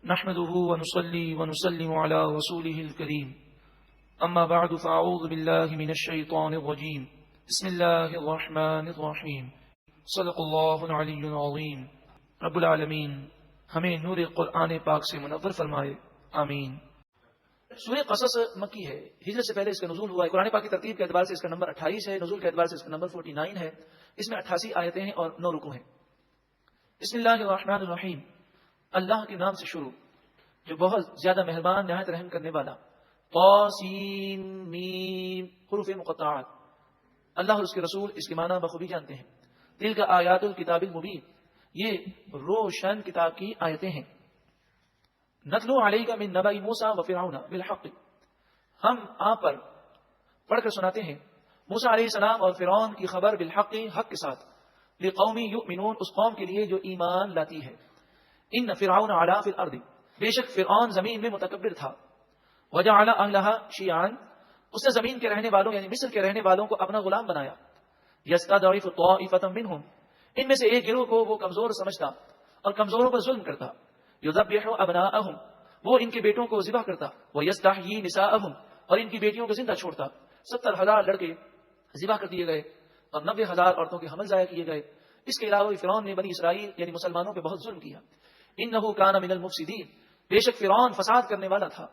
نحمده ونصلي ونسلم على رسوله الكريم اما بعد فاعوذ بالله من الشيطان الرجيم بسم الله الرحمن الرحيم صدق اللہ العلی العظیم. رب العالمین ہمیں نور قرآن پاک سے منور فرمائے، آمین. سورہ قصص مکی ہے، ہجرت سے پہلے اس کا نزول ہوا ہے. قرآن پاک کی ترتیب کے اعتبار سے اس کا نمبر 28 ہے، نزول کے اعتبار سے اس کا نمبر 49 ہے. اس میں 88 آیتیں ہیں اور 9 رکوع ہیں. بسم اللہ الرحمن الرحیم، اللہ کے نام سے شروع جو بہت زیادہ مہربان نہایت رحم کرنے والا. طاسین میم، حروف مقطعات. اللہ اور اس کے رسول اس کے معنی بخوبی جانتے ہیں. تلک آیات الکتاب المبین، یہ روشن کتاب کی آیتیں ہیں. نتلو علیک من نبأ موسیٰ و فرعون بالحق، ہم آپ پر پڑھ کر سناتے ہیں موسیٰ علیہ السلام اور فرعون کی خبر بالحق، حق کے ساتھ. لقوم یؤمنون، اس قوم کے لیے جو ایمان لاتی ہے. ان فرعون علا فی الارض، بے شک فرعون زمین میں متکبر تھا. وجعل اہلها شیعا، اس نے زمین کے رہنے والوں یعنی مصر کے رہنے والوں کو اپنا غلام بنایا. یستضعف طائفة منهم، ان میں سے ایک گروہ کو وہ کمزور سمجھتا اور کمزوروں پر ظلم کرتا. یذبح ابناءهم، وہ ان کے بیٹوں کو ذبح کرتا. ویستحیی نساءهم، اور ان کی بیٹیوں کو زندہ چھوڑتا. 70,000 لڑکے ذبح کر دیے گئے اور 90,000 عورتوں کے حمل ضائع کیے گئے. اس کے علاوہ فرعون نے بنی اسرائیل یعنی مسلمانوں پہ بہت ظلم کیا. انه كان من المفسدين، بے شک فرعون فساد کرنے والا تھا.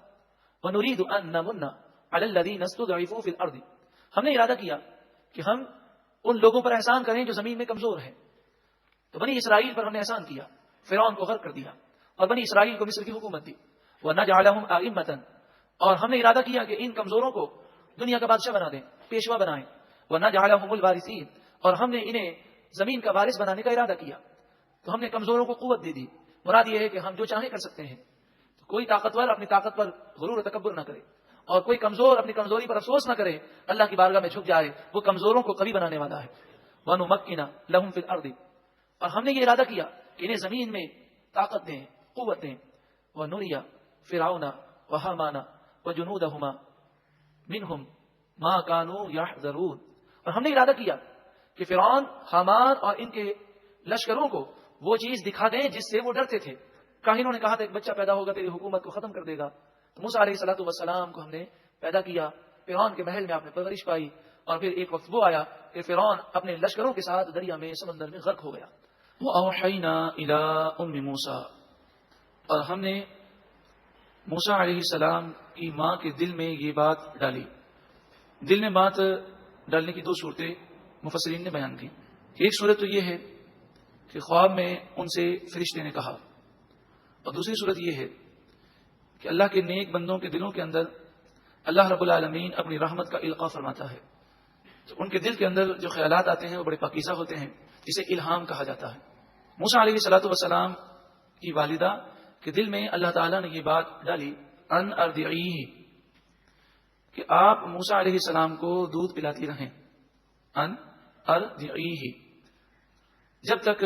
ونريد ان نمن على الذين استضعفوا في الارض، ہم نے ارادہ کیا کہ ہم ان لوگوں پر احسان کریں جو زمین میں کمزور ہیں. تو بنی اسرائیل پر ہم نے احسان کیا، فرعون کو غرق کر دیا اور بنی اسرائیل کو مصر کی حکومت دی. ونجعلهم ائمة، اور ہم نے ارادہ کیا کہ ان کمزوروں کو دنیا کا بادشاہ بنا دیں، پیشوا بنائیں. ونجعلهم الوارثین، اور ہم نے انہیں زمین کا وارث بنانے کا ارادہ کیا. تو ہم نے کمزوروں کو قوت دے دی. مراد یہ ہے کہ ہم جو چاہیں کر سکتے ہیں. تو کوئی طاقتور اپنی طاقت پر غرور و تکبر نہ کرے اور کوئی کمزور اپنی کمزوری پر افسوس نہ کرے. اللہ کی بارگاہ میں جھک جائے، وہ کمزوروں کو قوی بنانے والا ہے. وَنُمَكِّنَ لَهُمْ فِي الْأَرْضِ، اور ہم نے یہ ارادہ کیا کہ انہیں زمین میں طاقت دیں، قوت دیں. وَنُرِيَ فِرْعَوْنَ وَهَامَانَ وَجُنُودَهُمَا مِنْهُمْ مَا كَانُوا يَحْذَرُونَ، اور ہم نے ارادہ کیا کہ فرعون، حامان اور ان کے لشکروں کو وہ چیز دکھا دیں جس سے وہ ڈرتے تھے. کاہنوں نے کہا تھا ایک بچہ پیدا ہوگا تیری حکومت کو ختم کر دے گا. تو موسیٰ علیہ الصلوۃ والسلام کو ہم نے پیدا کیا، فرعون کے محل میں آپ نے پرورش پائی. اور پھر ایک وقت وہ آیا کہ فرعون اپنے لشکروں کے ساتھ دریا میں، سمندر میں غرق ہو گیا. وَأَوْحَيْنَا إِلَىٰ أُمِّ مُوسَىٰ، اور ہم نے موسیٰ علیہ السلام کی ماں کے دل میں یہ بات ڈالی. دل میں بات ڈالنے کی 2 صورتیں مفسرین نے بیان کی. ایک صورت تو یہ ہے کہ خواب میں ان سے فرشتے نے کہا، اور دوسری صورت یہ ہے کہ اللہ کے نیک بندوں کے دلوں کے اندر اللہ رب العالمین اپنی رحمت کا القاء فرماتا ہے. تو ان کے دل کے اندر جو خیالات آتے ہیں وہ بڑے پاکیزہ ہوتے ہیں، جسے الہام کہا جاتا ہے. موسیٰ علیہ الصلوۃ والسلام کی والدہ کے دل میں اللہ تعالیٰ نے یہ بات ڈالی ان ارضعیہ، کہ آپ موسیٰ علیہ السلام کو دودھ پلاتی رہیں. ان ارضعیہ، جب تک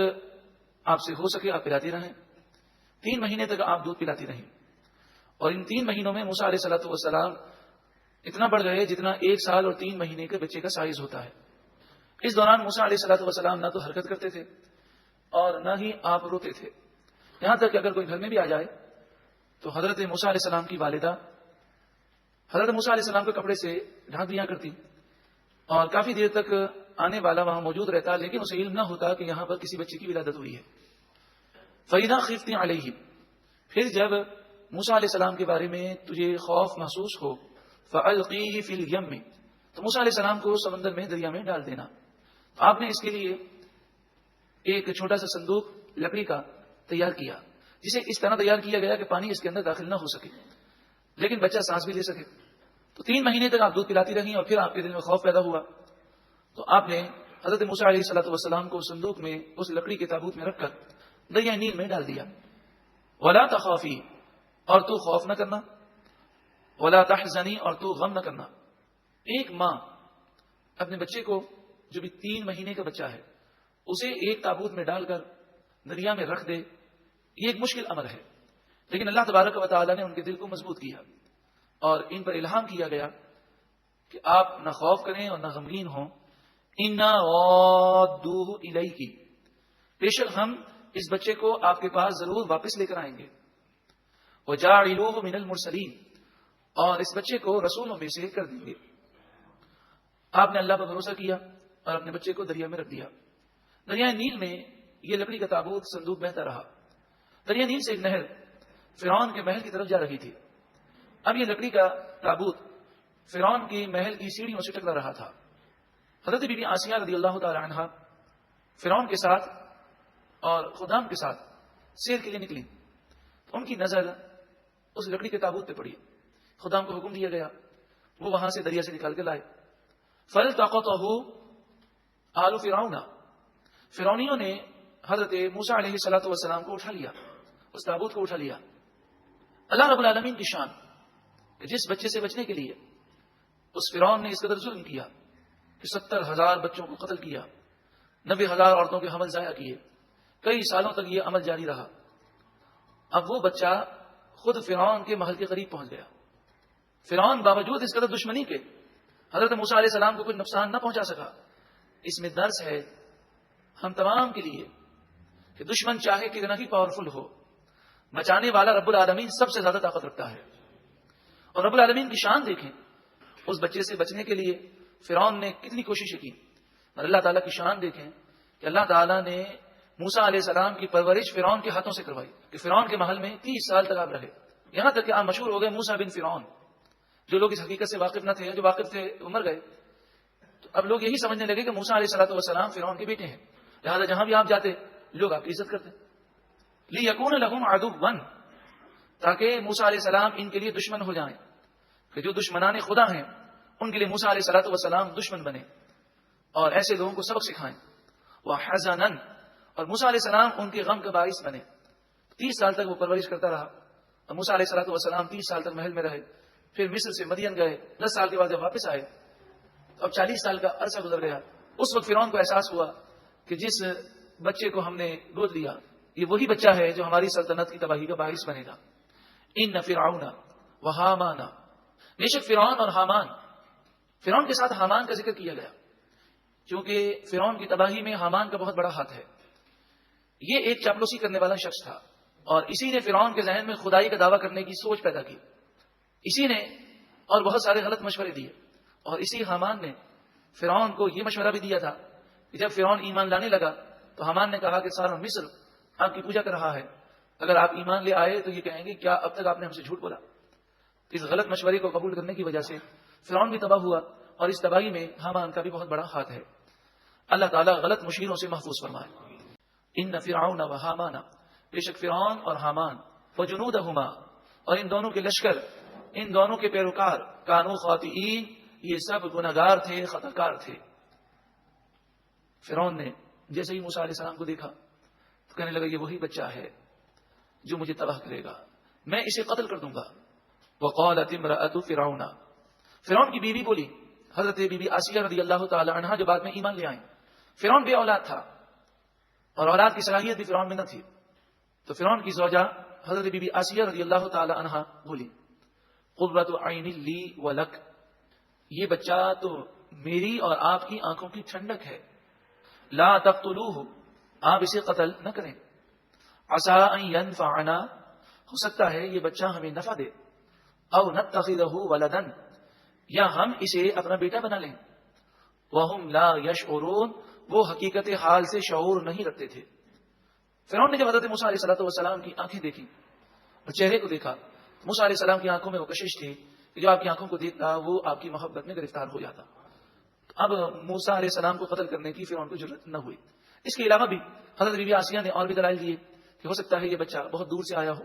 آپ سے ہو سکے آپ پلاتی رہیں. 3 مہینے تک آپ دودھ پلاتی رہیں. اور ان 3 مہینوں میں موسیٰ علیہ الصلوۃ والسلام اتنا بڑھ گئے جتنا 1 سال اور 3 مہینے کے بچے کا سائز ہوتا ہے. اس دوران موسیٰ علیہ الصلوۃ والسلام نہ تو حرکت کرتے تھے اور نہ ہی آپ روتے تھے. یہاں تک کہ اگر کوئی گھر میں بھی آ جائے تو حضرت موسیٰ علیہ السلام کی والدہ حضرت موسیٰ علیہ السلام کے کپڑے سے ڈھانپ دیا کرتی اور کافی دیر تک آنے والا وہاں موجود رہتا، لیکن اسے علم نہ ہوتا کہ یہاں پر کسی بچے کی ولادت ہوئی ہے. فَإِذَا خِفْتِ عَلَيْهِ، پھر جب موسیٰ علیہ السلام کے بارے میں تجھے خوف محسوس ہو، فَأَلْقِيهِ فِي الْيَمِّ، تو موسیٰ علیہ السلام کو سمندر میں، دریا میں ڈال دینا. آپ نے اس کے لیے ایک چھوٹا سا صندوق لکڑی کا تیار کیا، جسے اس طرح تیار کیا گیا کہ پانی اس کے اندر داخل نہ ہو سکے لیکن بچہ سانس بھی لے سکے. تو 3 مہینے تک آپ دودھ پلاتی رہیں اور پھر آپ کے دل میں خوف پیدا ہوا تو آپ نے حضرت موسیٰ علیہ الصلوۃ والسلام کو صندوق میں، اس لکڑی کے تابوت میں رکھ کر دریا نیل میں ڈال دیا. وَلَا تَخَافِي، اور تو خوف نہ کرنا. وَلَا تَحْزَنِي، اور تو غم نہ کرنا. ایک ماں اپنے بچے کو جو بھی 3 مہینے کا بچہ ہے اسے ایک تابوت میں ڈال کر دریا میں رکھ دے، یہ ایک مشکل امر ہے. لیکن اللہ تبارک و تعالیٰ نے ان کے دل کو مضبوط کیا اور ان پر الہام کیا گیا کہ آپ نہ خوف کریں اور نہ غمگین ہوں. اِنَّا رَادُّوهُ إِلَيْكِ، بے شک ہم اس بچے کو آپ کے پاس ضرور واپس لے کر آئیں گے. وَجَاعِلُوهُ مِنَ الْمُرْسَلِينَ، اور اس بچے کو رسولوں میں سے کر دیں گے۔ آپ نے اللہ پر بھروسہ کیا اور اپنے بچے کو دریا میں رکھ دیا۔ دریائے نیل میں یہ لکڑی کا تابوت صندوق بہتا رہا۔ دریا نیل سے ایک نہر فرعون کے محل کی طرف جا رہی تھی۔ اب یہ لکڑی کا تابوت فرعون کی محل کی سیڑھیوں سے ٹکرا رہا تھا۔ حضرت بی بی آسیہ رضی اللہ تعالی عنہا فرعون کے ساتھ اور خدام کے ساتھ سیر کے لیے نکلی۔ ان کی نظر اس لکڑی کے تابوت پہ پڑی۔ خدام کو حکم دیا گیا، وہ وہاں سے دریا سے نکال کے لائے۔ فَالْتَقَطَهُ آلُ فِرْعَوْنَ، فرعونیوں نے حضرت موسیٰ علیہ السلام کو اٹھا لیا، اس تابوت کو اٹھا لیا۔ اللہ رب العالمین کی شان کہ جس بچے سے بچنے کے لیے اس فرعون نے اس قدر ظلم کیا کہ 70,000 بچوں کو قتل کیا، 90,000 عورتوں کے حمل ضائع کیے، کئی سالوں تک یہ عمل جاری رہا۔ اب وہ بچہ خود فرعون کے محل کے قریب پہنچ گیا۔ فرعون باوجود اس قدر دشمنی کے حضرت موسیٰ علیہ السلام کو کوئی نقصان نہ پہنچا سکا۔ اس میں درس ہے ہم تمام کے لیے کہ دشمن چاہے کتنا ہی پاورفل ہو، بچانے والا رب العالمین سب سے زیادہ طاقت رکھتا ہے۔ اور رب العالمین کی شان دیکھیں، اس بچے سے بچنے کے لیے فرعون نے کتنی کوششیں کی، اور اللہ تعالیٰ کی شان دیکھیں کہ اللہ تعالیٰ نے موسیٰ علیہ السلام کی پرورش فرعون کے ہاتھوں سے کروائی کہ فرعون کے محل میں 30 سال تک آپ رہے، یہاں تک کہ آپ مشہور ہو گئے موسیٰ بن فرعون۔ جو لوگ اس حقیقت سے واقف نہ تھے، جو واقف تھے وہ مر گئے، تو اب لوگ یہی سمجھنے لگے کہ موسیٰ علیہ السلام فرعون کے بیٹے ہیں، لہٰذا جہاں بھی آپ جاتے لوگ آپ کی عزت کرتے۔ لِيَكُونَ لَهُمْ عَدُوًّا، تاکہ موسیٰ علیہ السلام ان کے لیے دشمن ہو جائیں، کہ جو دشمنان خدا ہیں ان کے لیے موسیٰ علیہ السلام دشمن بنے اور ایسے لوگوں کو سبق سکھائیں۔ وَحَزَنًا، اور موسیٰ علیہ السلام ان کے غم کا باعث بنے۔ 30 سال تک وہ پرورش کرتا رہا، اور موسیٰ علیہ السلام 30 سال تک محل میں رہے، پھر مصر سے مدین گئے، 10 سال کے بعد جب واپس آئے تو اب 40 سال کا عرصہ گزر گیا۔ اس وقت فرعون کو احساس ہوا کہ جس بچے کو ہم نے گود لیا یہ وہی بچہ ہے جو ہماری سلطنت کی تباہی کا باعث بنے گا۔ ان فرعون وہامان، بے شک فرعون اور حامان، فرعون کے ساتھ حامان کا ذکر کیا گیا کیونکہ فرعون کی تباہی میں حامان کا بہت بڑا ہاتھ ہے۔ یہ ایک چاپلوسی کرنے والا شخص تھا اور اسی نے فرعون کے ذہن میں خدائی کا دعویٰ کرنے کی سوچ پیدا کی، اسی نے اور بہت سارے غلط مشورے دیے، اور اسی حامان نے فرعون کو یہ مشورہ بھی دیا تھا کہ جب فرعون ایمان لانے لگا تو حامان نے کہا کہ سارا مصر آپ کی پوجا کر رہا ہے، اگر آپ ایمان لے آئے تو یہ کہیں گے کیا اب تک آپ نے ہم سے جھوٹ بولا۔ اس غلط مشورے کو قبول کرنے کی وجہ سے فرعون بھی تباہ ہوا، اور اس تباہی میں حامان کا بھی بہت بڑا ہاتھ ہے۔ اللہ تعالیٰ غلط مشیروں سے محفوظ فرمائے۔ ان فرعون و حامان، بے شک فرعون اور حامان، وجنودہما، اور ان دونوں کے لشکر، ان دونوں کے پیروکار، کانوا خاطئین، یہ سب گنہگار تھے، خطاکار تھے۔ فرعون نے جیسے ہی موسیٰ علیہ السلام کو دیکھا تو کہنے لگا یہ وہی بچہ ہے جو مجھے تباہ کرے گا، میں اسے قتل کر دوں گا۔ وقالت امرأۃ فرعون، فرعون کی بیوی بولی، حضرت بی بی آسیہ رضی اللہ تعالی عنہا جو بعد میں ایمان لے آئیں۔ فرعون بے اولاد تھا اور اولاد کی صلاحیت بھی فرعون میں نہ تھی، تو فرعون کی زوجہ حضرت بی بی آسیہ رضی اللہ تعالی عنہا بولی قرۃ عین لی ولک، یہ بچہ تو میری اور آپ کی آنکھوں کی ٹھنڈک ہے، لا تقتلوہ، آپ اسے قتل نہ کریں، عسى ان ينفعنا، ہو سکتا ہے یہ بچہ ہمیں نفع دے، او نتخذہ ولدا، یا ہم اسے اپنا بیٹا بنا لیں، وہم لا یشعرون، وہ حقیقت حال سے شعور نہیں رکھتے تھے۔ فرعون نے جب حضرت موسیٰ علیہ السلام کی آنکھیں دیکھی اور چہرے کو دیکھا، موسیٰ علیہ السلام کی آنکھوں میں وہ کشش تھی کہ جو آپ کی آنکھوں کو دیکھتا وہ آپ کی محبت میں گرفتار ہو جاتا۔ اب موسیٰ علیہ السلام کو قتل کرنے کی فرعون کو ضرورت نہ ہوئی۔ اس کے علاوہ بھی حضرت بی بی آسیہ نے اور بھی دلائل دیے کہ ہو سکتا ہے یہ بچہ بہت دور سے آیا ہو،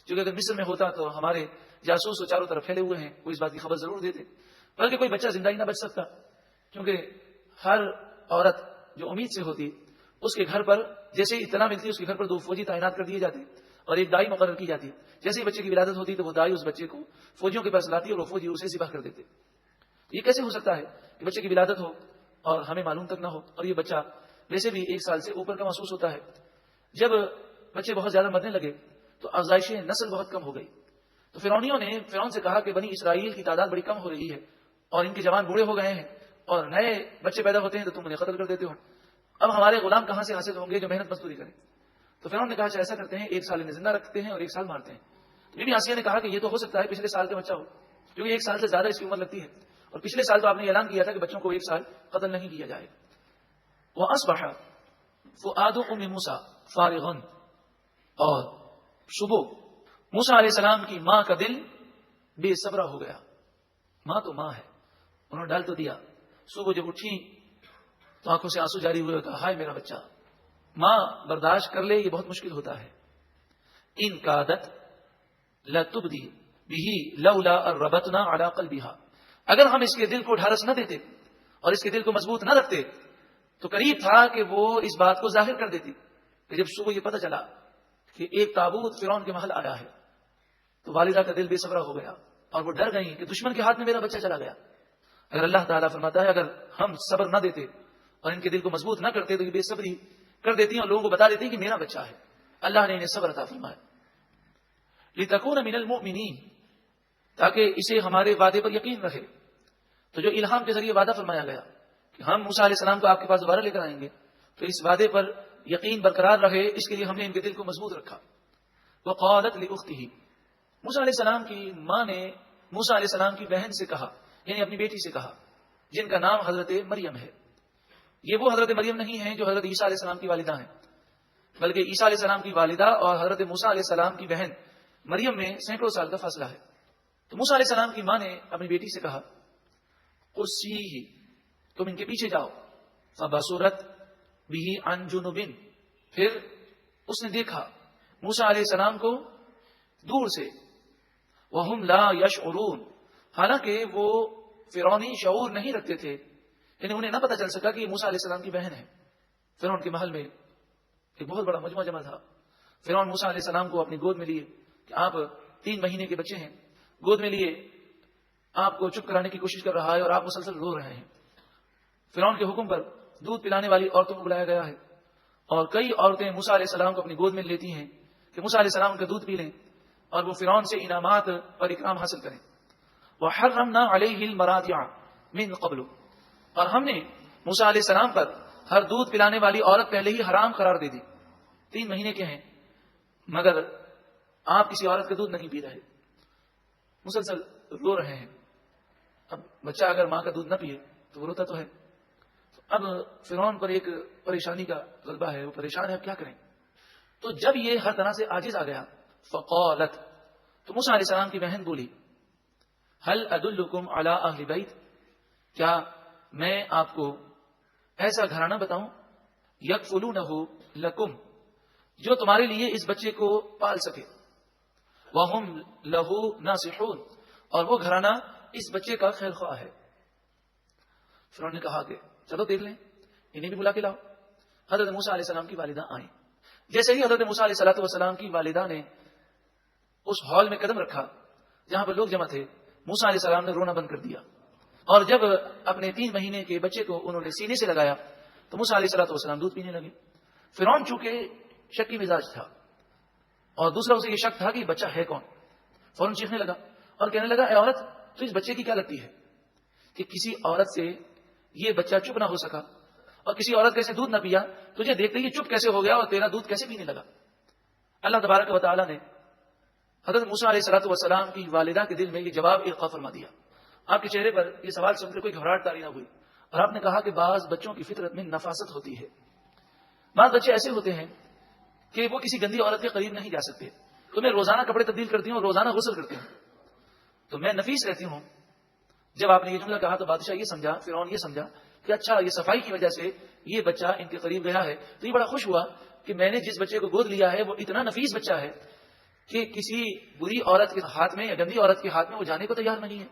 کیونکہ اگر مصر میں ہوتا تو ہمارے جاسوس وہ چاروں طرف پھیلے ہوئے ہیں، وہ اس بات کی خبر ضرور دیتے، بلکہ کوئی بچہ زندہ ہی نہ بچ سکتا، کیونکہ ہر عورت جو امید سے ہوتی اس کے گھر پر جیسے ہی اطلاع ملتی اس کے گھر پر 2 فوجی تعینات کر دیے جاتے اور ایک دائی مقرر کی جاتی، جیسے ہی بچے کی ولادت ہوتی تو وہ دائی اس بچے کو فوجیوں کے پاس لاتی اور وہ فوجی اسے ذبح کر دیتے۔ یہ کیسے ہو سکتا ہے کہ بچے کی ولادت ہو اور ہمیں معلوم تک نہ ہو، اور یہ بچہ ویسے بھی 1 سال سے اوپر کا محسوس ہوتا ہے۔ جب بچے بہت زیادہ مرنے لگے تو افزائش نسل بہت کم ہو گئی، تو فرعونیوں نے فرعون سے کہا کہ بنی اسرائیل کی تعداد بڑی کم ہو رہی ہے اور ان کے جوان بوڑھے ہو گئے ہیں اور نئے بچے پیدا ہوتے ہیں تو تم انہیں قتل کر دیتے ہو، اب ہمارے غلام کہاں سے حاصل ہوں گے جو محنت مزدوری کریں؟ تو فرعون نے کہا ایسا کرتے ہیں 1 سال انہیں زندہ رکھتے ہیں اور 1 سال مارتے ہیں۔ بی بی آسیہ نے کہا کہ یہ تو ہو سکتا ہے پچھلے سال کا بچہ ہو، کیونکہ 1 سال سے زیادہ اس کی عمر لگتی ہے، اور پچھلے سال تو آپ نے اعلان کیا تھا کہ بچوں کو 1 سال قتل نہیں کیا جائے گا۔ وَأَصْبَحَ فُؤَادُ أُمِّ مُوسَىٰ فَارِغًا، اور صبح موسیٰ علیہ السلام کی ماں کا دل بے صبرہ ہو گیا۔ ماں تو ماں ہے، انہوں نے ڈال تو دیا۔ صبح جب اٹھی تو آنکھوں سے آنسو جاری ہوئے، کہا ہائے میرا بچہ۔ ماں برداشت کر لے یہ بہت مشکل ہوتا ہے۔ ان کادت لتبدی بہ لولا الربطنا علی قلبها، اگر ہم اس کے دل کو ڈھارس نہ دیتے اور اس کے دل کو مضبوط نہ رکھتے تو قریب تھا کہ وہ اس بات کو ظاہر کر دیتی کہ جب صبح یہ پتہ چلا کہ ایک تابوت فرعون کے محل آیا ہے تو والدہ کا دل بے صبرہ ہو گیا اور وہ ڈر گئی کہ دشمن کے ہاتھ میں میرا بچہ چلا گیا۔ اگر اللہ تعالیٰ فرماتا ہے اگر ہم صبر نہ دیتے اور ان کے دل کو مضبوط نہ کرتے تو یہ بے صبری کر دیتی اور لوگوں کو بتا دیتی کہ میرا بچہ ہے۔ اللہ نے انہیں صبر عطا فرمایا۔ لِتَكُونَ مِنَ الْمُؤْمِنِينَ، تاکہ اسے ہمارے وعدے پر یقین رہے۔ تو جو الہام کے ذریعے وعدہ فرمایا گیا کہ ہم موسیٰ علیہ السلام کو آپ کے پاس دوبارہ لے کر آئیں گے، تو اس وعدے پر یقین برقرار رہے، اس کے لیے ہم نے ان کے دل کو مضبوط رکھا۔ وَقَالَتْ لِأُخْتِهِ، موسیٰ علیہ السلام کی ماں نے موسیٰ علیہ السلام کی بہن سے کہا، یعنی اپنی بیٹی سے کہا، جن کا نام حضرت مریم ہے۔ یہ وہ حضرت مریم نہیں ہیں جو حضرت عیسیٰ علیہ السلام کی والدہ ہیں، بلکہ عیسیٰ علیہ السلام کی والدہ اور حضرت موسیٰ علیہ السلام کی بہن مریم میں سینکڑوں سال کا فاصلہ ہے۔ تو موسیٰ علیہ السلام کی ماں نے اپنی بیٹی سے کہا قُصِّیہِ، تم ان کے پیچھے جاؤ۔ فَبَصُرَتْ بِهِ عَنْ جُنُبٍ، پھر اس نے دیکھا موسیٰ علیہ السلام کو دور سے۔ وَهُمْ لَا يَشْعُرُونَ، حالانکہ وہ فرعونی شعور نہیں رکھتے تھے، یعنی انہیں نہ پتہ چل سکا کہ یہ موسیٰ علیہ السلام کی بہن ہے۔ فرعون کے محل میں ایک بہت بڑا مجمع جمع تھا۔ فرعون موسیٰ علیہ السلام کو اپنی گود میں لیے کہ آپ 3 مہینے کے بچے ہیں، گود میں لیے آپ کو چپ کرانے کی کوشش کر رہا ہے اور آپ مسلسل رو رہے ہیں۔ فرعون کے حکم پر دودھ پلانے والی عورتوں کو بلایا گیا ہے، اور کئی عورتیں موسیٰ علیہ السلام کو اپنی گود میں لیتی ہیں کہ موسیٰ علیہ السلام کا دودھ پی لیں اور وہ فرعون سے انعامات اور اکرام حاصل کریں۔ وَحَرَّمْنَا عَلَيْهِ الْمَرَاضِعَ مِن قَبْلُ، اور ہم نے موسیٰ علیہ السلام پر ہر دودھ پلانے والی عورت پہلے ہی حرام قرار دے دی۔ 3 مہینے کے ہیں مگر آپ کسی عورت کا دودھ نہیں پی رہے، مسلسل رو رہے ہیں۔ اب بچہ اگر ماں کا دودھ نہ پیے تو وہ روتا تو ہے۔ اب فرعون پر ایک پریشانی کا غلبہ ہے، وہ پریشان ہے، اب کیا کریں؟ تو جب یہ ہر طرح سے عاجز آ گیا، فقالت، تو موسیٰ علیہ السلام کی بہن بولی هل ادلکم علی اہل بیت، کیا میں آپ کو ایسا گھرانہ بتاؤں یکفلونہ لکم، جو تمہارے لیے اس بچے کو پال سکے، وہم لہ ناصحون، اور وہ گھرانہ اس بچے کا خیر خواہ ہے۔ فرعون نے کہا کہ چلو دیکھ لیں، انہیں بھی بلا کے لاؤ۔ حضرت موسیٰ علیہ السلام کی والدہ آئیں۔ جیسے ہی حضرت موسیٰ علیہ السلام کی والدہ نے اس ہال میں قدم رکھا جہاں پر لوگ جمع تھے، موسیٰ علیہ السلام نے رونا بند کر دیا، اور جب اپنے 3 مہینے کے بچے کو انہوں نے سینے سے لگایا تو موسیٰ علیہ السلام دودھ پینے لگے۔ فرعون چونکہ شکی مزاج تھا اور دوسرا اسے یہ شک تھا کہ یہ بچہ ہے کون، فوراً چیخنے لگا اور کہنے لگا اے عورت، تو اس بچے کی کیا لگتی ہے کہ کسی عورت سے یہ بچہ چپ نہ ہو سکا اور کسی عورت کیسے دودھ نہ پیا، تجھے دیکھتے ہی چپ کیسے ہو گیا اور تیرا دودھ کیسے پینے لگا؟ اللہ تبارک و تعالیٰ نے حضرت موسیٰ علیہ السلام کی والدہ کے دل میں یہ جواب القا فرما دیا۔ آپ کے چہرے پر یہ سوال سن کر کوئی گھبراہٹ طاری نہ ہوئی، اور آپ نے کہا کہ بعض بچوں کی فطرت میں نفاست ہوتی ہے، بعض بچے ایسے ہوتے ہیں کہ وہ کسی گندی عورت کے قریب نہیں جا سکتے، تو میں روزانہ کپڑے تبدیل کرتی ہوں اور روزانہ غسل کرتی ہوں، تو میں نفیس رہتی ہوں۔ جب آپ نے یہ جملہ کہا تو بادشاہ یہ سمجھا، فرعون یہ سمجھا کہ اچھا یہ صفائی کی وجہ سے یہ بچہ ان کے قریب گیا ہے، تو یہ بڑا خوش ہوا کہ میں نے جس بچے کو گود لیا ہے وہ اتنا نفیس بچہ ہے کہ کسی بری عورت کے ہاتھ میں یا گندی عورت کے ہاتھ میں وہ جانے کو تیار نہیں ہے۔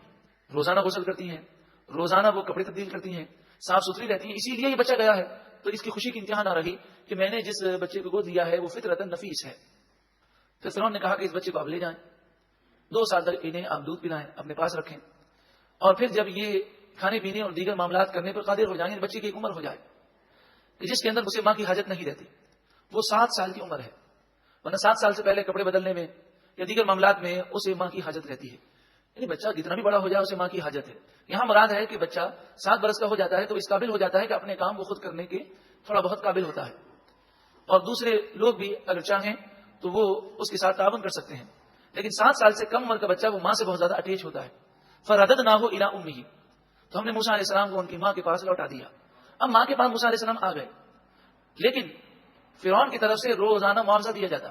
روزانہ غسل کرتی ہیں، روزانہ وہ کپڑے تبدیل کرتی ہیں، صاف ستھری رہتی ہیں، اسی لیے یہ بچہ گیا ہے۔ تو اس کی خوشی کی انتہا نہ رہی کہ میں نے جس بچے کو گود لیا ہے وہ فطرتاً نفیس ہے۔ تو فرعون نے کہا کہ اس بچے کو آپ لے جائیں، 2 سال تک انہیں آپ دودھ پلائیں، اپنے پاس رکھیں، اور پھر جب یہ کھانے پینے اور دیگر معاملات کرنے پر قادر ہو جائیں، بچے کی ایک عمر ہو جائے کہ جس کے اندر اسے ماں کی حاجت نہیں رہتی، وہ 7 سال کی عمر ہے، ورنہ 7 سال سے پہلے کپڑے بدلنے میں یا دیگر معاملات میں اسے ماں کی حاجت رہتی ہے، یعنی بچہ جتنا بھی بڑا ہو جائے اسے ماں کی حاجت ہے۔ یہاں مراد ہے کہ بچہ 7 برس کا ہو جاتا ہے تو اس قابل ہو جاتا ہے کہ اپنے کام کو خود کرنے کے تھوڑا بہت قابل ہوتا ہے، اور دوسرے لوگ بھی اگر چاہیں تو وہ اس کے ساتھ تعاون کر سکتے ہیں، لیکن 7 سال سے کم عمر کا بچہ وہ ماں سے بہت زیادہ اٹیچ ہوتا ہے. فرددناہ الی امہ، تو ہم نے موسیٰ علیہ السلام کو ان کی ماں کے پاس لوٹا دیا. اب ماں کے پاس موسیٰ علیہ السلام آ گئے، لیکن فرعون کی طرف سے روزانہ معاوضہ دیا جاتا،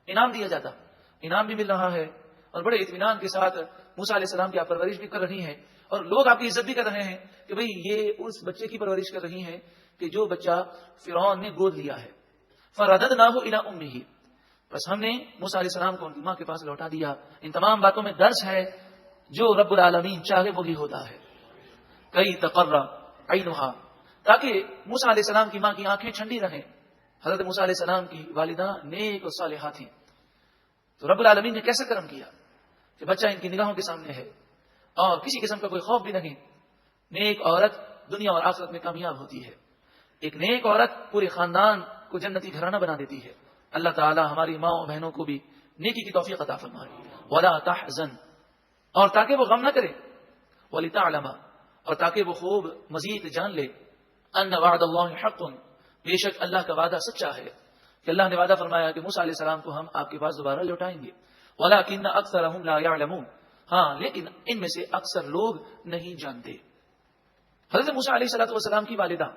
انعام دیا جاتا، انعام بھی مل رہا ہے اور بڑے اطمینان کے ساتھ موسیٰ علیہ السلام کی آپ پرورش بھی کر رہی ہیں اور لوگ آپ کی عزت بھی کر رہے ہیں کہ بھئی یہ اس بچے کی پرورش کر رہی ہیں کہ جو بچہ فرعون نے گود لیا ہے. فرددناہ الی امہ، بس ہم نے موسیٰ علیہ السلام کو ان کی ماں کے پاس لوٹا دیا. ان تمام باتوں میں درس ہے جو رب العالمین چاہے وہی ہوتا ہے. کئی تقر عینھا، تاکہ موسیٰ علیہ السلام کی ماں کی آنکھیں ٹھنڈی رہیں. حضرت موسیٰ علیہ السلام کی والدہ نیک اور صالحہ تھیں، تو رب العالمین نے کیسے کرم کیا کہ بچہ ان کی نگاہوں کے سامنے ہے اور کسی قسم کا کوئی خوف بھی نہیں. نیک عورت دنیا اور آخرت میں کامیاب ہوتی ہے. ایک نیک عورت پورے خاندان کو جنتی گھرانہ بنا دیتی ہے. اللہ تعالی ہماری ماں اور بہنوں کو بھی نیکی کی توفیق عطا فرمائے. ولا تحزن، اور تاکہ وہ غم نہ کرے. ولتعلم، اور تاکہ وہ خوب مزید جان لے. ان وعد اللہ حق، بے شک اللہ کا وعدہ سچا ہے کہ اللہ نے وعدہ فرمایا کہ موسیٰ علیہ السلام کو ہم آپ کے پاس دوبارہ لوٹائیں گے. ولکن اکثرهم لا يعلمون، ہاں لیکن ان میں سے اکثر لوگ نہیں جانتے. حضرت موسیٰ علیہ السلام کی والدہ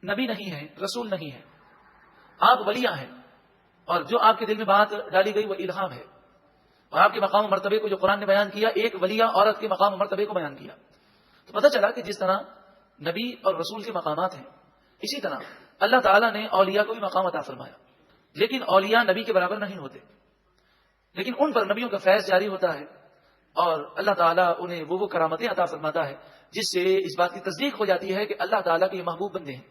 نبی نہیں ہے، رسول نہیں ہے، آپ ولیہ ہیں، اور جو آپ کے دل میں بات ڈالی گئی وہ الہام ہے. اور آپ کے مقام و مرتبے کو جو قرآن نے بیان کیا، ایک ولیہ عورت کے مقام و مرتبے کو بیان کیا. تو پتہ چلا کہ جس طرح نبی اور رسول کے مقامات ہیں، اسی طرح اللہ تعالیٰ نے اولیاء کو بھی مقام عطا فرمایا. لیکن اولیاء نبی کے برابر نہیں ہوتے، لیکن ان پر نبیوں کا فیض جاری ہوتا ہے اور اللہ تعالیٰ انہیں وہ کرامتیں عطا فرماتا ہے جس سے اس بات کی تصدیق ہو جاتی ہے کہ اللہ تعالیٰ کے یہ محبوب بندے ہیں.